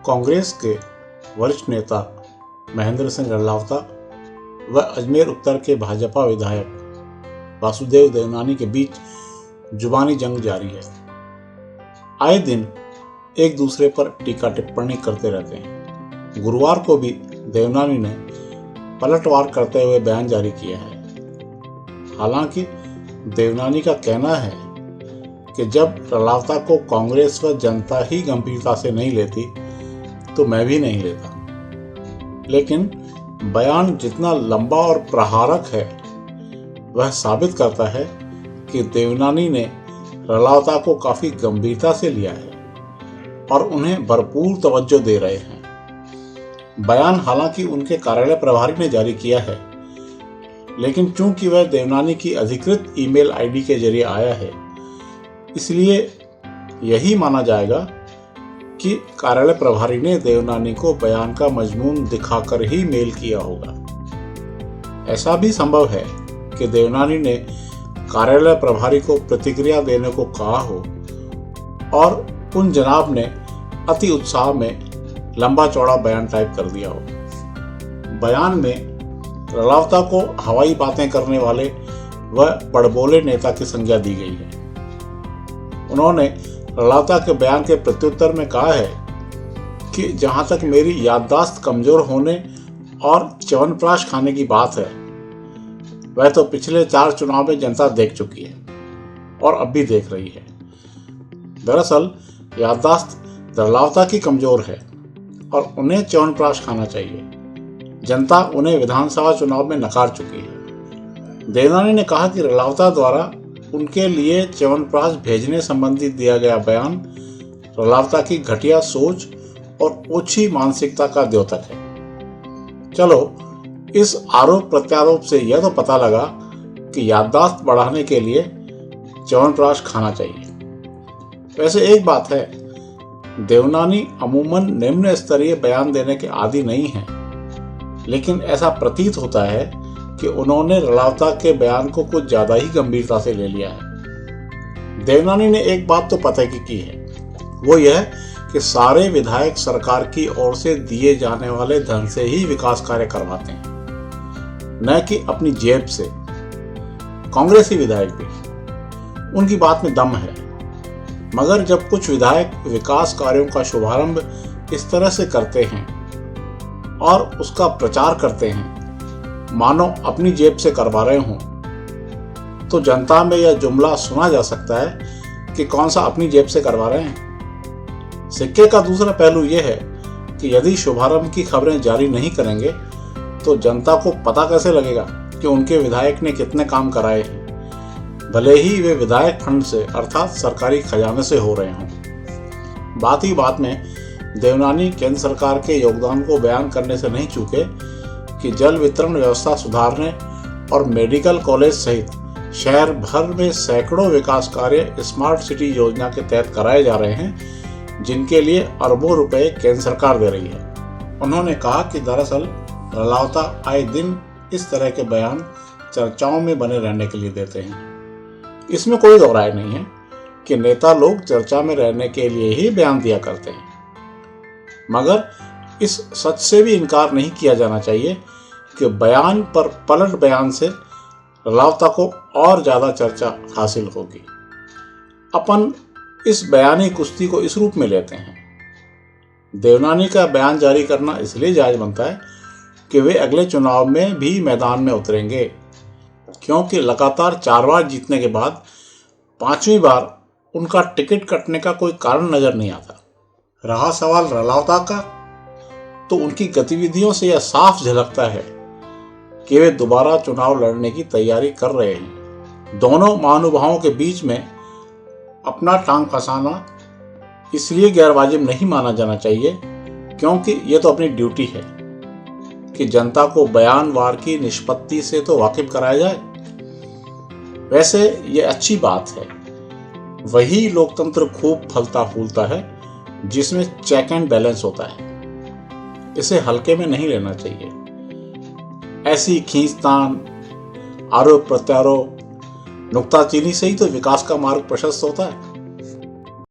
कांग्रेस के वरिष्ठ नेता महेंद्र सिंह रलावता व अजमेर उत्तर के भाजपा विधायक वासुदेव देवनानी के बीच जुबानी जंग जारी है। आए दिन एक दूसरे पर टीका टिप्पणी करते रहते हैं। गुरुवार को भी देवनानी ने पलटवार करते हुए बयान जारी किया है। हालांकि देवनानी का कहना है कि जब रलावता को कांग्रेस व जनता ही गंभीरता से नहीं लेती तो मैं भी नहीं लेता, लेकिन बयान जितना लंबा और प्रहारक है वह साबित करता है कि देवनानी ने रलावता को काफी गंभीरता से लिया है और उन्हें भरपूर तवज्जो दे रहे हैं। बयान हालांकि उनके कार्यालय प्रभारी ने जारी किया है, लेकिन चूंकि वह देवनानी की अधिकृत ईमेल आईडी के जरिए आया है, इसलिए यही माना जाएगा कि कार्यालय प्रभारी ने देवनानी को बयान का मजमून दिखाकर ही मेल किया होगा। ऐसा भी संभव है कि देवनानी ने कार्यालय प्रभारी को प्रतिक्रिया देने को कहा हो और उन जनाब ने अति उत्साह में लंबा चौड़ा बयान टाइप कर दिया हो। बयान में रलावता को हवाई बातें करने वाले व बड़बोले नेता की संज्ञा दी गई है। उन्होंने रलावता के बयान के प्रत्युत्तर में कहा है कि जहां तक मेरी याददाश्त कमजोर होने और च्यवनप्राश खाने की बात है, वह तो पिछले 4 चुनाव में जनता देख चुकी है और अब भी देख रही है। दरअसल याददाश्त रलावता की कमजोर है और उन्हें च्यवनप्राश खाना चाहिए। जनता उन्हें विधानसभा चुनाव में नकार चुकी है। देवनानी ने कहा कि रलावता द्वारा उनके लिए च्यवनप्राश भेजने संबंधी दिया गया बयान रलावता की घटिया सोच और ओछी मानसिकता का द्योतक है। चलो, इस आरोप प्रत्यारोप से यह तो पता लगा कि याददाश्त बढ़ाने के लिए च्यवनप्राश खाना चाहिए। वैसे एक बात है, देवनानी अमूमन निम्न स्तरीय बयान देने के आदी नहीं है, लेकिन ऐसा प्रतीत होता है कि उन्होंने रलावता के बयान को कुछ ज्यादा ही गंभीरता से ले लिया है। देवनानी ने एक बात तो पता की है, वो यह कि सारे विधायक सरकार की ओर से दिए जाने वाले धन से ही विकास कार्य करवाते हैं, न कि अपनी जेब से। कांग्रेसी विधायक भी, उनकी बात में दम है, मगर जब कुछ विधायक विकास कार्यों का शुभारंभ इस तरह से करते हैं और उसका प्रचार करते हैं मानो अपनी जेब से करवा रहे हों, तो जनता में यह जुमला सुना जा सकता है कि कौन सा अपनी जेब से करवा रहे हैं। सिक्के का दूसरा पहलू यह है कि यदि शुभारंभ की खबरें जारी नहीं करेंगे तो जनता को पता कैसे लगेगा कि उनके विधायक ने कितने काम कराए हैं, भले ही वे विधायक फंड से अर्थात सरकारी खजाने से हो रहे हों। बात ही बात में देवनानी केंद्र सरकार के योगदान को बयान करने से नहीं चूके कि जल वितरण व्यवस्था सुधारने और मेडिकल कॉलेज सहित शहर भर में सैकड़ों विकास कार्य स्मार्ट सिटी योजना के तहत कराए जा रहे हैं, जिनके लिए अरबों रुपए केंद्र सरकार दे रही है। उन्होंने कहा कि दरअसल रलावता आए दिन इस तरह के बयान चर्चाओं में बने रहने के लिए देते हैं। इसमें कोई दो राय नहीं है कि नेता लोग चर्चा में रहने के लिए ही बयान दिया करते हैं, मगर इस सच से भी इनकार नहीं किया जाना चाहिए कि बयान पर पलट बयान से रलावता को और ज्यादा चर्चा हासिल होगी। अपन इस बयानी कुश्ती को इस रूप में लेते हैं। देवनानी का बयान जारी करना इसलिए जायज बनता है कि वे अगले चुनाव में भी मैदान में उतरेंगे, क्योंकि लगातार 4 बार जीतने के बाद 5वीं बार उनका टिकट कटने का कोई कारण नजर नहीं आता। रहा सवाल रलावता का, तो उनकी गतिविधियों से यह साफ झलकता है कि वे दोबारा चुनाव लड़ने की तैयारी कर रहे हैं। दोनों महानुभावों के बीच में अपना टांग फंसाना इसलिए गैरवाजिब नहीं माना जाना चाहिए क्योंकि यह तो अपनी ड्यूटी है कि जनता को बयानवार की निष्पत्ति से तो वाकिफ कराया जाए। वैसे यह अच्छी बात है, वही लोकतंत्र खूब फलता फूलता है जिसमें चेक एंड बैलेंस होता है। इसे हल्के में नहीं लेना चाहिए। ऐसी खींचतान, आरोप प्रत्यारोप, नुक्ताचीनी से ही तो विकास का मार्ग प्रशस्त होता है।